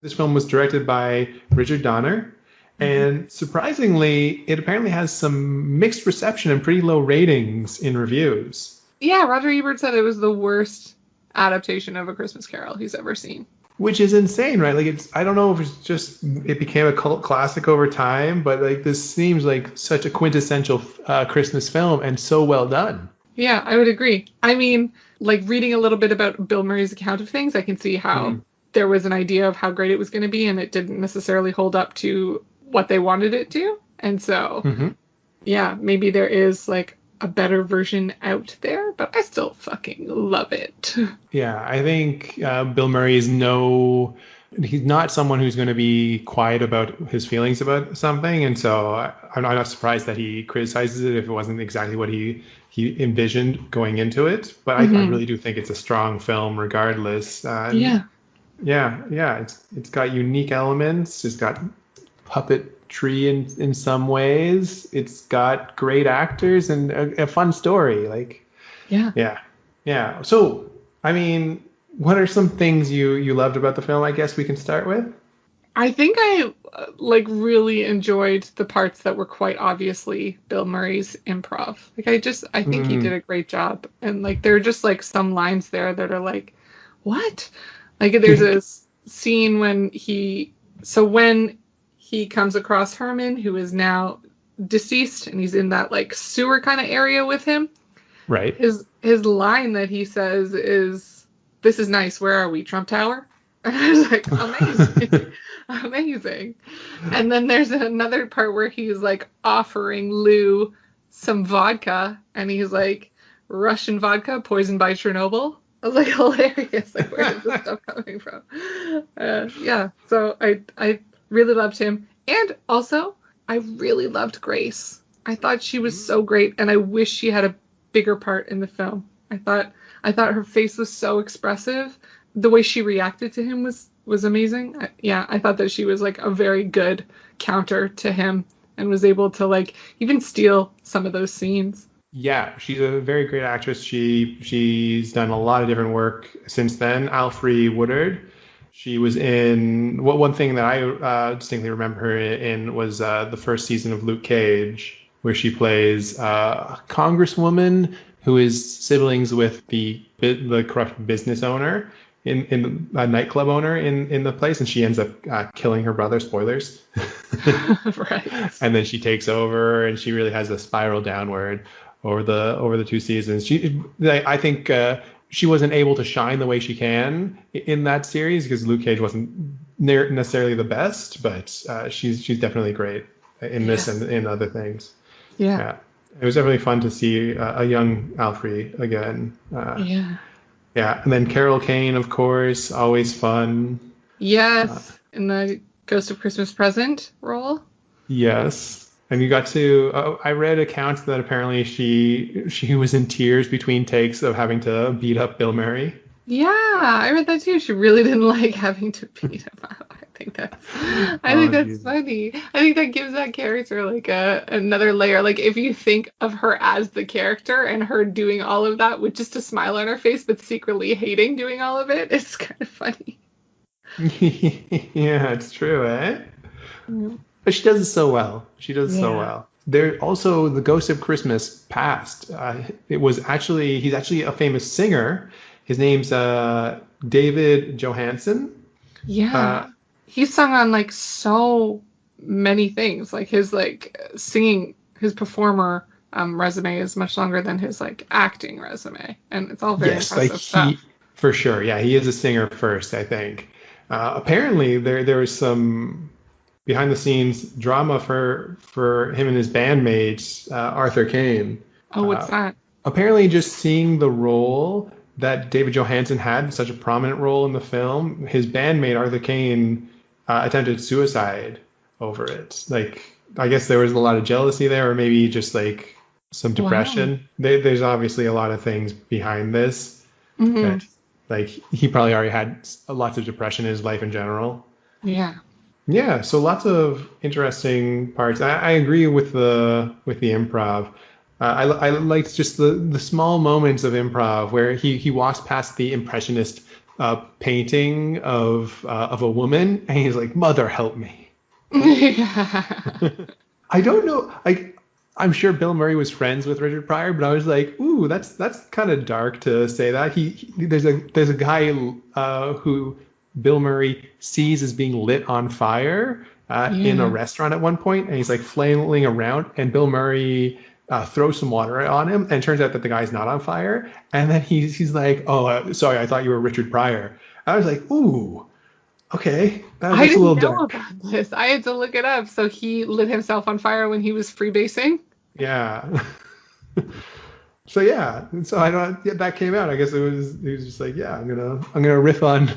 This film was directed by Richard Donner. And surprisingly, it apparently has some mixed reception and pretty low ratings in reviews. Yeah, Roger Ebert said it was the worst adaptation of A Christmas Carol he's ever seen. Which is insane, right? Like, I don't know if it's just it became a cult classic over time, but like this seems like such a quintessential Christmas film and so well done. Yeah, I would agree. I mean, like reading a little bit about Bill Murray's account of things, I can see how there was an idea of how great it was going to be, and it didn't necessarily hold up to what they wanted it to. And so, yeah, maybe there is like a better version out there, but I still fucking love it. Yeah, I think Bill Murray is he's not someone who's going to be quiet about his feelings about something. And so I'm not surprised that he criticizes it if it wasn't exactly what he envisioned going into it. But I really do think it's a strong film regardless. Yeah. It's got unique elements. It's got puppetry in some ways. It's got great actors and a fun story. Yeah. So, I mean, what are some things you loved about the film? I guess we can start with. I think I really enjoyed the parts that were quite obviously Bill Murray's improv. I think he did a great job. And there are just some lines there that are like, what? There's a scene when he comes across Herman, who is now deceased, and he's in that sewer kind of area with him. Right. His line that he says is, "This is nice. Where are we? Trump Tower?" And I was like, amazing. Amazing. And then there's another part where he's offering Lou some vodka, and he's like, "Russian vodka poisoned by Chernobyl." I was like, hilarious. Where is this stuff coming from? Yeah. So I really loved him. And also, I really loved Grace. I thought she was so great, and I wish she had a bigger part in the film. I thought her face was so expressive. The way she reacted to him was amazing. I thought that she was a very good counter to him and was able to even steal some of those scenes. Yeah, she's a very great actress. She's done a lot of different work since then. Alfre Woodard. She was in one thing that I distinctly remember her in was the first season of Luke Cage, where she plays a congresswoman who is siblings with the corrupt business owner in a nightclub owner in the place, and she ends up killing her brother. Spoilers. Right. And then she takes over, and she really has a spiral downward over the two seasons. I think she wasn't able to shine the way she can in that series because Luke Cage wasn't necessarily the best, but she's definitely great in this and in other things. Yeah. It was definitely fun to see a young Alfre again. Yeah, and then Carol Kane, of course, always fun. Yes, in the Ghost of Christmas Present role. Yes. And you got to, I read accounts that apparently she was in tears between takes of having to beat up Bill Murray. Yeah, I read that too. She really didn't like having to beat him up. I think that's funny. I think that gives that character another layer. If you think of her as the character and her doing all of that with just a smile on her face, but secretly hating doing all of it, it's kind of funny. Yeah, it's true, eh? Yeah. But she does it so well. So well. There also the Ghost of Christmas Past. He's actually a famous singer. His name's David Johansen. Yeah. He's sung on so many things. His singing, his performer resume is much longer than his acting resume, and it's all very impressive stuff. For sure. Yeah, he is a singer first, I think. Apparently there was some behind the scenes drama for him and his bandmate Arthur Kane. Oh, what's that? Apparently, just seeing the role that David Johansen had, such a prominent role in the film, his bandmate Arthur Kane attempted suicide over it. I guess there was a lot of jealousy there, or maybe just some depression. Wow. There's obviously a lot of things behind this. Mm-hmm. That, he probably already had lots of depression in his life in general. Yeah. Yeah, so lots of interesting parts. I agree with the improv. I liked just the small moments of improv where he walks past the impressionist painting of a woman, and he's like, "Mother, help me." Yeah. I don't know. I'm sure Bill Murray was friends with Richard Pryor, but I was like, "Ooh, that's kind of dark to say that." There's a guy who Bill Murray sees as being lit on fire in a Yeah. restaurant at one point, and he's like flailing around, and Bill Murray throws some water on him, and it turns out that the guy's not on fire, and then he's like, "Oh, sorry, I thought you were Richard Pryor." I was like, "Ooh, okay, I that's a little didn't know dark." about this. I had to look it up. So he lit himself on fire when he was freebasing? Yeah. So yeah, and so I don't. Yeah, that came out. I guess he was just like, yeah, I'm gonna riff on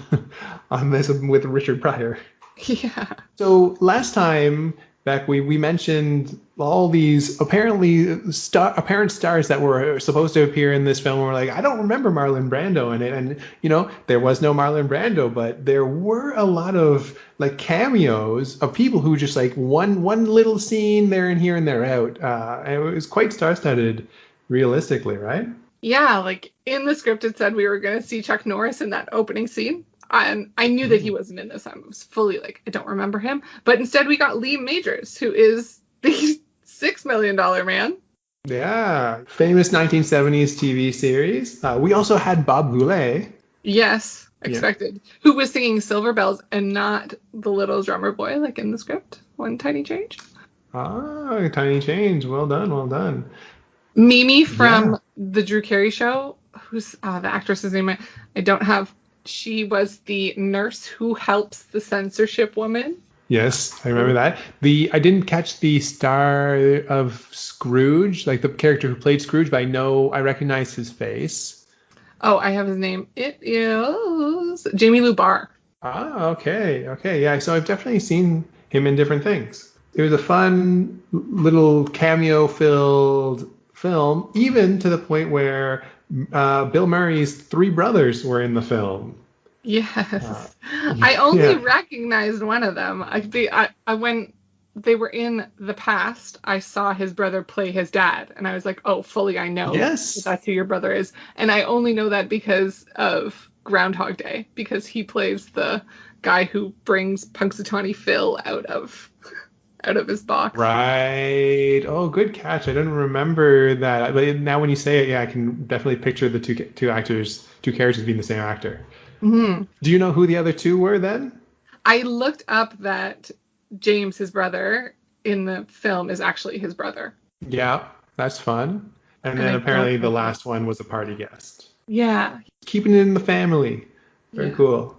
on this with Richard Pryor. Yeah. So last time back, we mentioned all these apparent stars that were supposed to appear in this film. We're like, I don't remember Marlon Brando in it, and there was no Marlon Brando, but there were a lot of like cameos of people who just like one little scene there and here and there out, and it was quite star-studded, realistically, right? Yeah, like in the script it said we were going to see Chuck Norris in that opening scene. And I knew that he wasn't in this. I was fully like, I don't remember him. But instead we got Lee Majors, who is the $6 million man. Yeah, famous 1970s TV series. We also had Bob Goulet. Yes, Yeah. expected. Who was singing Silver Bells and not the little drummer boy like in the script. One tiny change. Ah, tiny change. Well done, well done. Mimi Yeah. from the Drew Carey show, who's the actress's name I don't have. She was the nurse who helps the censorship woman. Yes, I remember that. I didn't catch the star of Scrooge, like the character who played Scrooge, but I recognize his face. Oh, I have his name. It is Jamie Lou Barr. Ah, okay, okay, yeah. So I've definitely seen him in different things. It was a fun little cameo-filled film, even to the point where Bill Murray's three brothers were in the film. Yes. I only Yeah. recognized one of them. When they were in the past, I saw his brother play his dad, and I was like, oh, fully I know that Yes. that's who your brother is. And I only know that because of Groundhog Day, because he plays the guy who brings Punxsutawney Phil out of his box. Right. Oh, good catch. I didn't remember that. But now when you say it, yeah, I can definitely picture the two characters being the same actor. Mhm. Do you know who the other two were then? I looked up that James, his brother, in the film is actually his brother. Yeah, that's fun. And And then I don't apparently know the who. last one was a party guest. Yeah. Keeping it in the family. Very Yeah. cool.